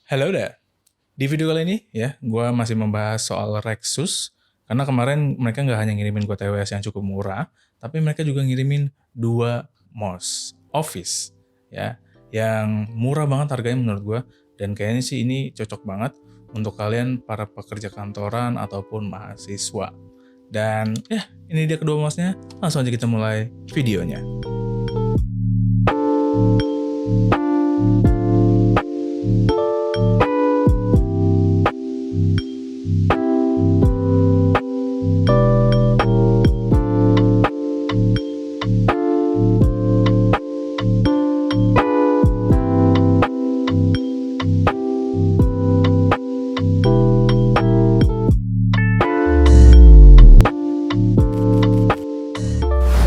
Halo there. Di video kali ini ya, gue masih membahas soal Rexus. Karena kemarin mereka nggak hanya ngirimin gue TWS yang cukup murah, tapi mereka juga ngirimin 2 mouse Office ya, yang murah banget harganya menurut gue. Dan kayaknya sih ini cocok banget untuk kalian para pekerja kantoran ataupun mahasiswa. Dan ya, ini dia kedua mouse-nya. Langsung aja kita mulai videonya.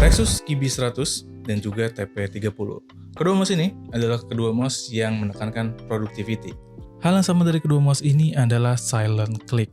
Rexus Kibi 100 dan juga TP30. Kedua mouse ini adalah kedua mouse yang menekankan productivity. Hal yang sama dari kedua mouse ini adalah silent click.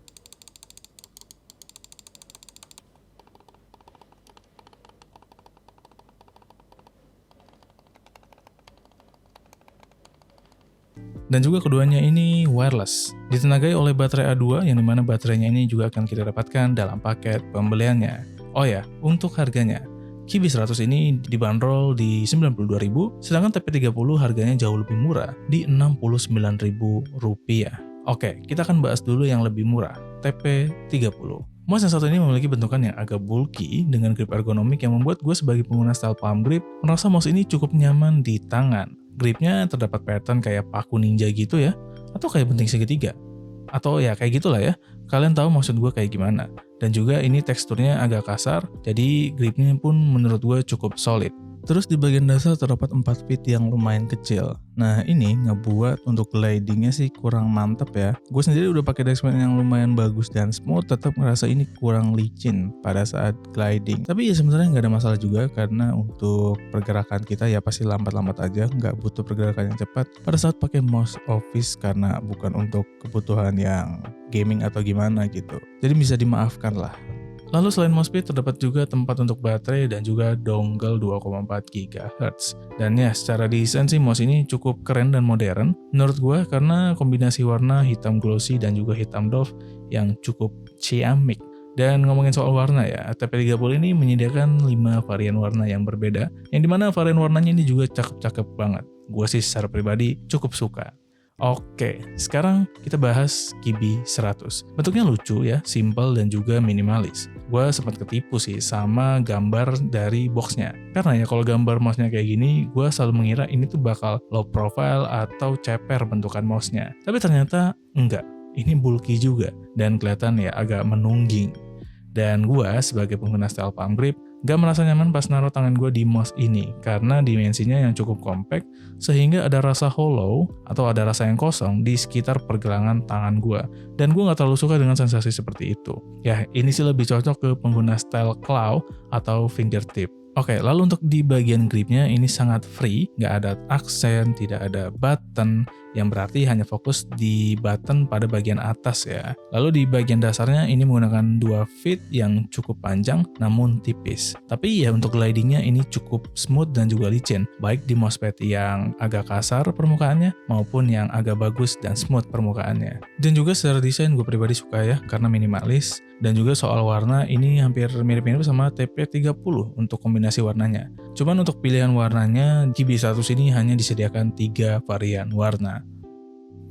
Dan juga keduanya ini wireless, ditenagai oleh baterai A2 yang dimana baterainya ini juga akan kita dapatkan dalam paket pembeliannya. Oh ya, untuk harganya, Kibi 100 ini dibanderol di 92.000, sedangkan TP30 harganya jauh lebih murah di Rp69.000. Oke, kita akan bahas dulu yang lebih murah, TP30. Mouse yang satu ini memiliki bentukan yang agak bulky dengan grip ergonomik yang membuat gue sebagai pengguna style palm grip merasa mouse ini cukup nyaman di tangan. Gripnya terdapat pattern kayak paku ninja gitu ya, atau kayak benting segitiga. Atau ya kayak gitulah ya, kalian tahu maksud gue kayak gimana. Dan juga ini teksturnya agak kasar, jadi gripnya pun menurut gue cukup solid. Terus di bagian dasar terdapat 4 pit yang lumayan kecil. Nah ini ngebuat untuk glidingnya sih kurang mantep ya. Gue sendiri udah pakai dashboard yang lumayan bagus dan smooth, tetap ngerasa ini kurang licin pada saat gliding. Tapi ya sebenarnya nggak ada masalah juga karena untuk pergerakan kita ya pasti lambat-lambat aja, nggak butuh pergerakan yang cepat pada saat pakai mouse office karena bukan untuk kebutuhan yang gaming atau gimana gitu. Jadi bisa dimaafkan lah. Lalu selain mousepad terdapat juga tempat untuk baterai dan juga dongle 2,4 GHz. Dan ya secara desain sih mouse ini cukup keren dan modern menurut gue karena kombinasi warna hitam glossy dan juga hitam doff yang cukup ciamik. Dan ngomongin soal warna ya, TP30 ini menyediakan 5 varian warna yang berbeda, yang dimana varian warnanya ini juga cakep-cakep banget. Gue sih secara pribadi cukup suka. Oke, sekarang kita bahas Kibi 100. Bentuknya lucu ya, simple dan juga minimalis. Gue sempat ketipu sih sama gambar dari boxnya. Karena ya kalau gambar mouse-nya kayak gini, gue selalu mengira ini tuh bakal low profile atau ceper bentukan mouse-nya. Tapi ternyata enggak, ini bulky juga dan kelihatan ya agak menungging. Dan gue sebagai pengguna style palm grip, gak merasa nyaman pas naruh tangan gue di mouse ini karena dimensinya yang cukup compact sehingga ada rasa hollow atau ada rasa yang kosong di sekitar pergelangan tangan gue. Dan gue gak terlalu suka dengan sensasi seperti itu. Ya ini sih lebih cocok ke pengguna style claw atau fingertip. Oke, lalu untuk di bagian gripnya ini sangat free, nggak ada aksen, tidak ada button, yang berarti hanya fokus di button pada bagian atas ya. Lalu di bagian dasarnya ini menggunakan 2 feet yang cukup panjang namun tipis. Tapi ya untuk glidingnya ini cukup smooth dan juga licin, baik di mousepad yang agak kasar permukaannya maupun yang agak bagus dan smooth permukaannya. Dan juga secara desain gue pribadi suka ya, karena minimalis. Dan juga soal warna ini hampir mirip-mirip sama TP30 untuk kombinasi warnanya. Cuman untuk pilihan warnanya, Kibi 100 ini hanya disediakan 3 varian warna.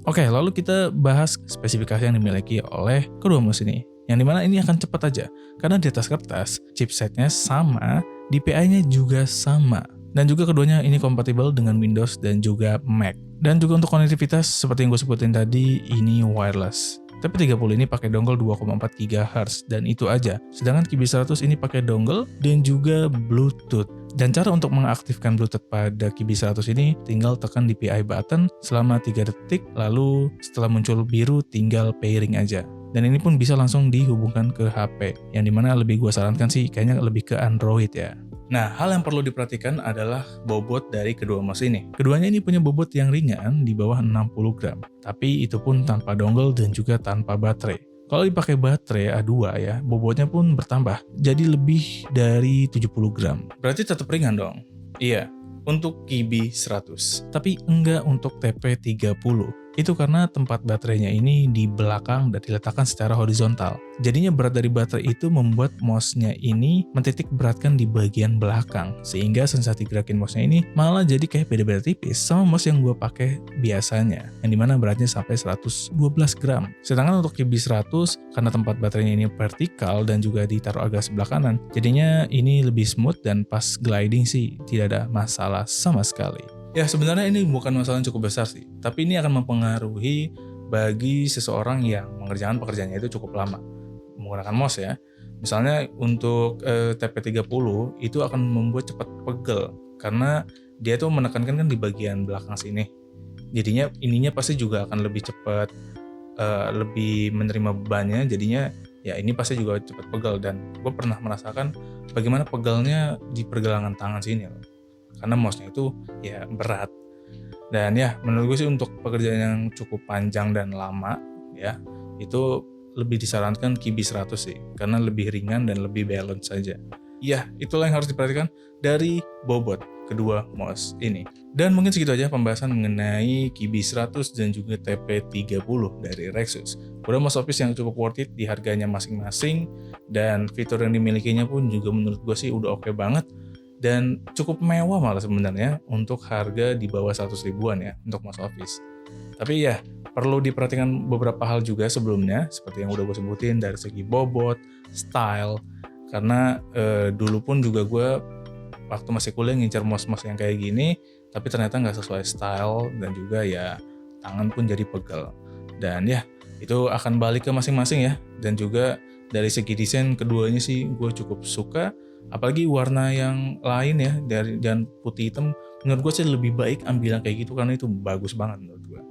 Oke, lalu kita bahas spesifikasi yang dimiliki oleh kedua mouse ini. Yang dimana ini akan cepat aja, karena di atas kertas, chipsetnya sama, DPI-nya juga sama. Dan juga keduanya ini kompatibel dengan Windows dan juga Mac. Dan juga untuk konektivitas, seperti yang gue sebutin tadi, ini wireless. TP30 ini pakai dongle 2,4 GHz dan itu aja. Sedangkan Kibi 100 ini pakai dongle dan juga Bluetooth. Dan cara untuk mengaktifkan Bluetooth pada Kibi 100 ini tinggal tekan DPI button selama 3 detik, lalu setelah muncul biru tinggal pairing aja. Dan ini pun bisa langsung dihubungkan ke HP, yang dimana lebih gue sarankan sih kayaknya lebih ke Android ya. Nah, hal yang perlu diperhatikan adalah bobot dari kedua mouse ini. Keduanya ini punya bobot yang ringan di bawah 60 gram, tapi itu pun tanpa dongle dan juga tanpa baterai. Kalau dipakai baterai A2 ya, bobotnya pun bertambah, jadi lebih dari 70 gram. Berarti tetap ringan dong? Iya, untuk Kibi 100, tapi enggak untuk TP30. Itu karena tempat baterainya ini di belakang dan diletakkan secara horizontal. Jadinya berat dari baterai itu membuat mouse-nya ini mentitik beratkan di bagian belakang. Sehingga sensasi gerakin mouse-nya ini malah jadi kayak beda-beda tipis sama mouse yang gue pakai biasanya. Yang dimana beratnya sampai 112 gram. Sedangkan untuk QB 100, karena tempat baterainya ini vertikal dan juga ditaruh agak sebelah kanan, jadinya ini lebih smooth dan pas gliding sih tidak ada masalah sama sekali. Ya sebenarnya ini bukan masalah yang cukup besar sih, tapi ini akan mempengaruhi bagi seseorang yang mengerjakan pekerjaannya itu cukup lama menggunakan mouse ya. Misalnya untuk TP30 itu akan membuat cepat pegel karena dia tuh menekankan kan di bagian belakang sini. Jadinya ininya pasti juga akan lebih cepat, lebih menerima bebannya, jadinya ya ini pasti juga cepat pegel. Dan gue pernah merasakan bagaimana pegelnya di pergelangan tangan sini loh. Karena mouse-nya itu ya berat. Dan ya menurut gue sih untuk pekerjaan yang cukup panjang dan lama ya, itu lebih disarankan QB 100 sih, karena lebih ringan dan lebih balance saja. Ya, itulah yang harus diperhatikan dari bobot kedua mouse ini. Dan mungkin segitu aja pembahasan mengenai QB 100 dan juga TP30 dari Rexus. Udah mouse office yang cukup worth it di harganya masing-masing, dan fitur yang dimilikinya pun juga menurut gue sih udah oke banget. Dan cukup mewah malah sebenarnya untuk harga di bawah 100 ribuan ya untuk mouse office. Tapi ya perlu diperhatikan beberapa hal juga sebelumnya, seperti yang udah gue sebutin dari segi bobot, style. Karena dulu pun juga gue waktu masih kuliah ngincar mouse-mouse yang kayak gini, tapi ternyata nggak sesuai style dan juga ya tangan pun jadi pegel. Dan ya itu akan balik ke masing-masing ya. Dan juga dari segi desain keduanya sih gue cukup suka. Apalagi warna yang lain ya, dari dan putih hitam, menurut gue sih lebih baik ambil yang kayak gitu karena itu bagus banget menurut gue.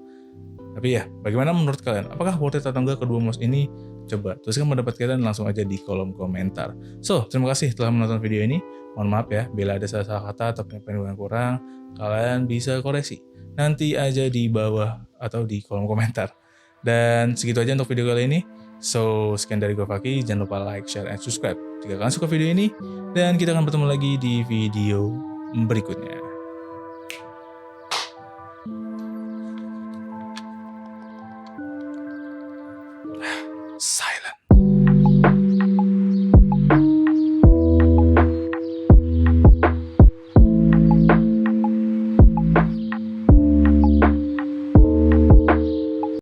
Tapi ya, bagaimana menurut kalian? Apakah worth it atau enggak kedua mouse ini? Coba tuliskan pendapat kalian langsung aja di kolom komentar. So, terima kasih telah menonton video ini. Mohon maaf ya, bila ada salah kata atau penyampaian yang kurang, kalian bisa koreksi nanti aja di bawah atau di kolom komentar. Dan segitu aja untuk video kali ini. So, sekian dari gue Faki. Jangan lupa like, share, and subscribe jika kalian suka video ini. Dan kita akan bertemu lagi di video berikutnya.